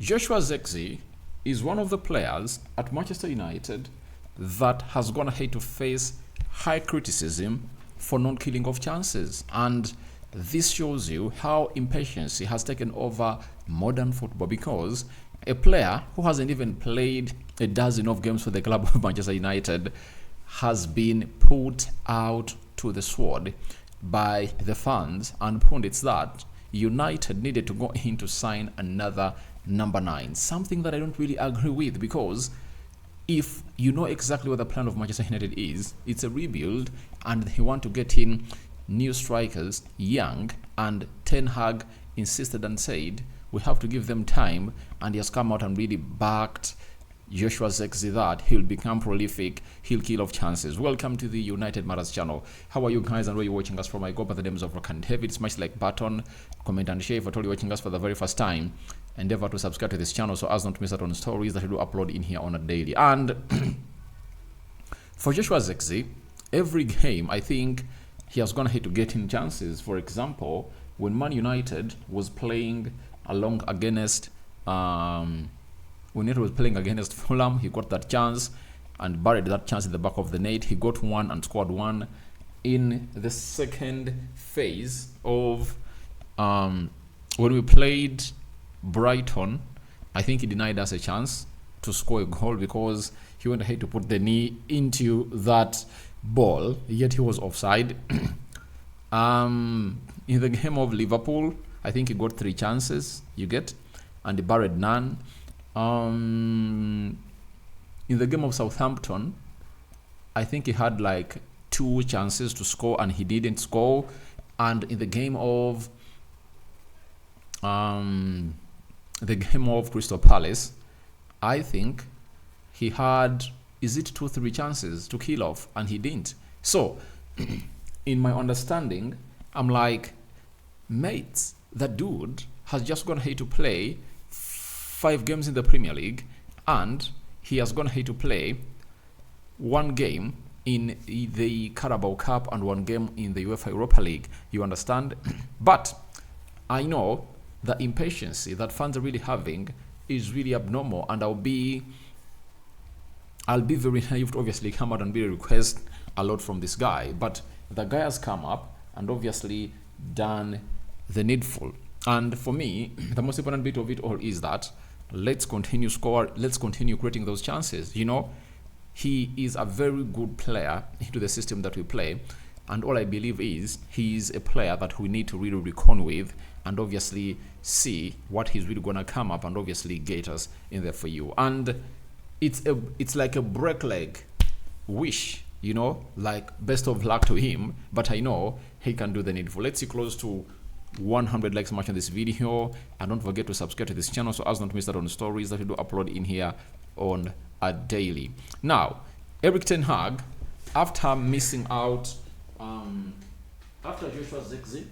Joshua Zirkzee is one of the players at Manchester United that has gone ahead to face high criticism for non-killing of chances, and this shows you how impatience has taken over modern football, because a player who hasn't even played a dozen of games for the club of Manchester United has been put out to the sword by the fans and pundits that United needed to go in to sign another number 9, something that I don't really agree with, because if you know exactly what the plan of Manchester United is, it's a rebuild and they want to get in new strikers, young, and Ten Hag insisted and said we have to give them time, and he has come out and really backed Joshua Zirkzee that he'll become prolific, he'll kill off chances. Welcome to the United Matters channel. How are you guys and where are you watching us from? I go by the names of Rock and David. Smash like button, comment and share if at all you're watching us for the very first time. Endeavor to subscribe to this channel so as not to miss out on stories that we do upload in here on a daily. And for Joshua Zirkzee, every game I think he has gone ahead to get in chances. For example, when Man United was playing along against when it was playing against Fulham, he got that chance and buried that chance in the back of the net. He got one and scored one. In the second phase of when we played Brighton, I think he denied us a chance to score a goal because he went ahead to put the knee into that ball, yet he was offside. In the game of Liverpool, I think he got 3 chances, you get, and he buried none. In the game of Southampton, I think he had like 2 chances to score and he didn't score. And in the game of Crystal Palace, I think he had, is it 2-3 chances to kill off, and he didn't. So in my understanding, I'm like, mate, that dude has just gone ahead to play 5 games in the Premier League, and he has gone ahead to play 1 game in the Carabao Cup and 1 game in the UEFA Europa League. You understand? But I know the impatience that fans are really having is really abnormal, and I'll be very naive to obviously come out and really request a lot from this guy. But the guy has come up and obviously done the needful. And for me, the most important bit of it all is that let's continue creating those chances. You know, he is a very good player into the system that we play, and all I believe is he's a player that we need to really reckon with and obviously see what he's really gonna come up and obviously get us in there for you. And it's like a break leg wish, you know, like best of luck to him, but I know he can do the needful. Let's see close to 100 likes much on this video, and don't forget to subscribe to this channel so as not to miss out on stories that we do upload in here on a daily. Now, Erik Ten Hag, after missing out after Joshua Zirkzee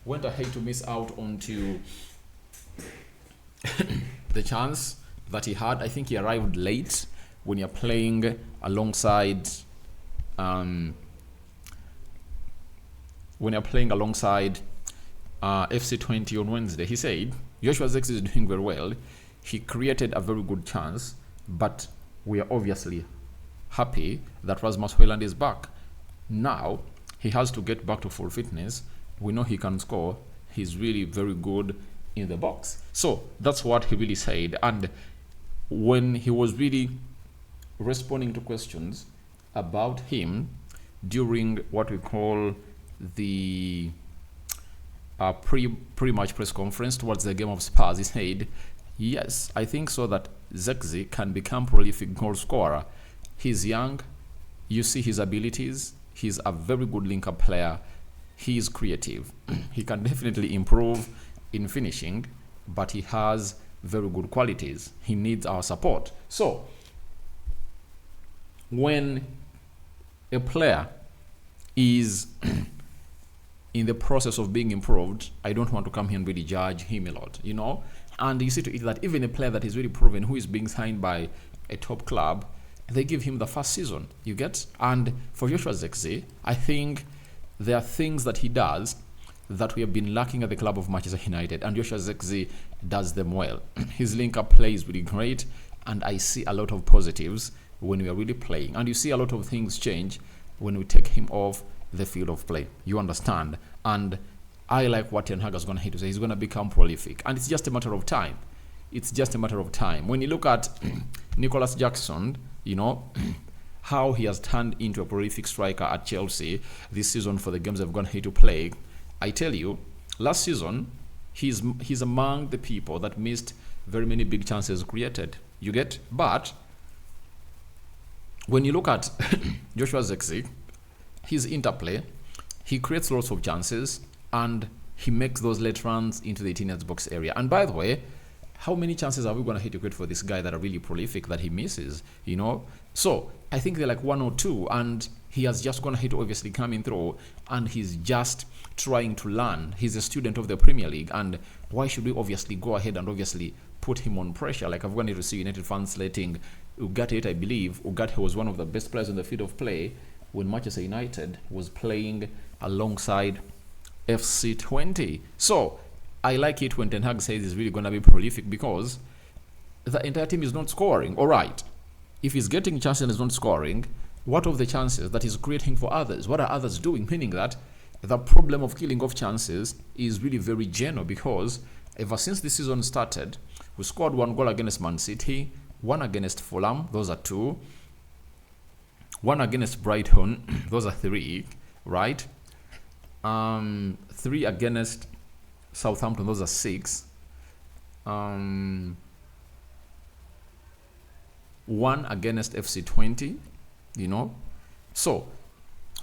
went ahead to miss out onto the chance that he had, I think he arrived late when you're playing alongside FC20 on Wednesday. He said Joshua Zirkzee is doing very well. He created a very good chance, but we are obviously happy that Rasmus Højlund is back. Now he has to get back to full fitness. We know he can score. He's really very good in the box. So that's what he really said. And when he was really responding to questions about him during what we call the pre-match press conference towards the game of Spurs, he said, yes, I think so that Zirkzee can become prolific goal scorer. He's young, you see his abilities, he's a very good link-up player, he is creative. He can definitely improve in finishing, but he has very good qualities. He needs our support. So when a player is in the process of being improved, I don't want to come here and really judge him a lot, you know. And you see to it that even a player that is really proven, who is being signed by a top club, they give him the first season, you get. And for Joshua Zirkzee, I think there are things that he does that we have been lacking at the club of Manchester United, and Joshua Zirkzee does them well. His link-up play is really great, and I see a lot of positives when we are really playing. And you see a lot of things change when we take him off the field of play. You understand? And I like what Ten Hag is going to hit to say. He's going to become prolific. And it's just a matter of time. It's just a matter of time. When you look at Nicholas Jackson, you know, how he has turned into a prolific striker at Chelsea this season for the games they've gone here to play, I tell you, last season, he's among the people that missed very many big chances created. You get? But when you look at Joshua Zirkzee, his interplay, he creates lots of chances, and he makes those late runs into the 18 box area. And by the way, how many chances are we going to hit to create for this guy that are really prolific that he misses, you know? So I think they're like 1 or 2, and he has just gone ahead obviously coming through, and he's just trying to learn. He's a student of the Premier League, and why should we obviously go ahead and obviously put him on pressure? Like I've gone to see United fans slating Ugarte. I believe Ugarte was one of the best players on the field of play when Manchester United was playing alongside FC20. So I like it when Ten Hag says he's really going to be prolific, because the entire team is not scoring. All right, if he's getting chances and is not scoring, what of the chances that he's creating for others? What are others doing? Meaning that the problem of killing off chances is really very genuine, because ever since the season started, we scored 1 goal against Man City, 1 against Fulham, those are 2, 1 against Brighton, those are 3, right? 3 against Southampton, those are 6. 1 against FC20, you know. So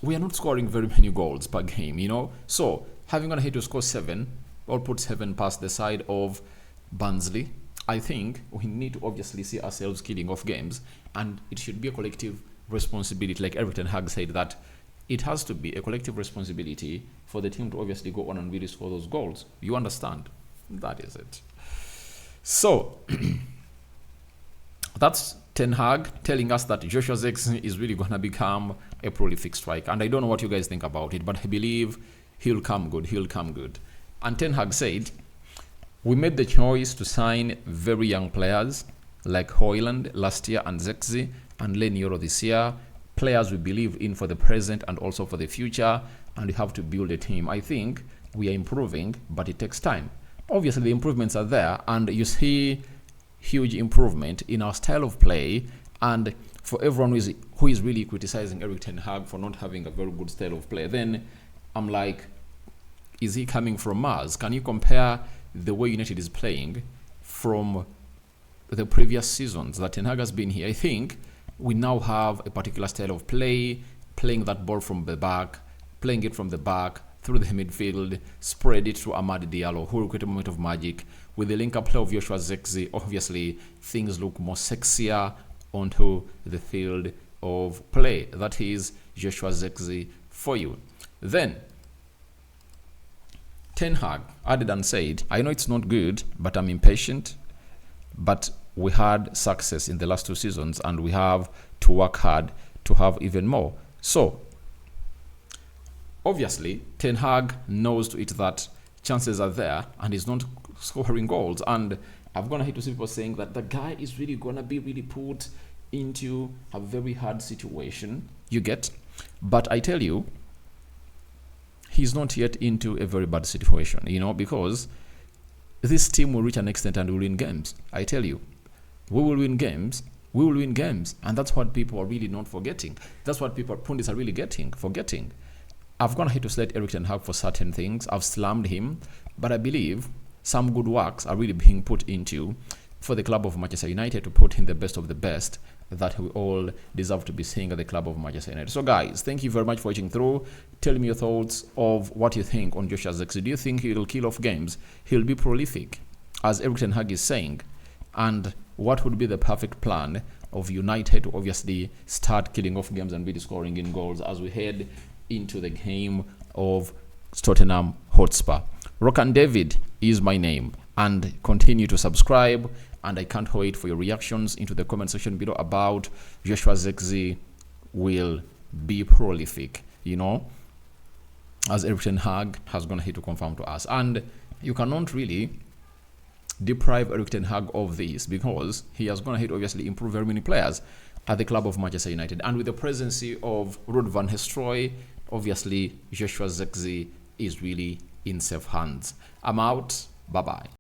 we are not scoring very many goals per game, you know. So having gone ahead to score 7, or put 7 past the side of Barnsley, I think we need to obviously see ourselves killing off games, and it should be a collective responsibility. Like Eric Ten Hag said, that it has to be a collective responsibility for the team to obviously go on and really score those goals. You understand? That is it. So that's Ten Hag telling us that Joshua Zirkzee is really going to become a prolific striker. And I don't know what you guys think about it, but I believe he'll come good. He'll come good. And Ten Hag said, we made the choice to sign very young players like Højlund last year and Zirkzee and Lenioro this year. Players we believe in for the present and also for the future, and we have to build a team. I think we are improving, but it takes time. Obviously, the improvements are there, and you see huge improvement in our style of play. And for everyone who is really criticizing Eric Ten Hag for not having a very good style of play, then I'm like, is he coming from Mars? Can you compare the way United is playing from the previous seasons that Ten Hag has been here? I think we now have a particular style of play, playing that ball from the back, playing it from the back, through the midfield, spread it to Amad Diallo, who will create a moment of magic. With the link-up play of Joshua Zirkzee, obviously, things look more sexier onto the field of play. That is Joshua Zirkzee for you. Then, Ten Hag added and said, I know it's not good, but I'm impatient. But we had success in the last 2 seasons, and we have to work hard to have even more. So, obviously, Ten Hag knows to it that chances are there, and he's not scoring goals. And I've gone ahead to see people saying that the guy is really going to be really put into a very hard situation. You get? But I tell you, he's not yet into a very bad situation, you know, because this team will reach an extent and will win games. I tell you, we will win games. We will win games. And that's what people are really not forgetting. That's what pundits are really forgetting. I've gone ahead to select Eric Ten Hag for certain things. I've slammed him. But I believe some good works are really being put into for the club of Manchester United to put in the best of the best that we all deserve to be seeing at the club of Manchester United. So guys, thank you very much for watching through. Tell me your thoughts of what you think on Joshua Zirkzee. Do you think he'll kill off games? He'll be prolific, as Eric Ten Hag is saying? And what would be the perfect plan of United to obviously start killing off games and really scoring in goals as we head into the game of Tottenham Hotspur? Rokan David is my name, and continue to subscribe, and I can't wait for your reactions into the comment section below about Joshua Zirkzee will be prolific, you know. as Erik ten Hag has gone ahead to confirm to us. And you cannot really deprive Erik ten Hag of this, because he has gone ahead to obviously improve very many players at the club of Manchester United. And with the presence of Ruud van Nistelrooy, obviously Joshua Zirkzee is really in safe hands. I'm out. Bye-bye.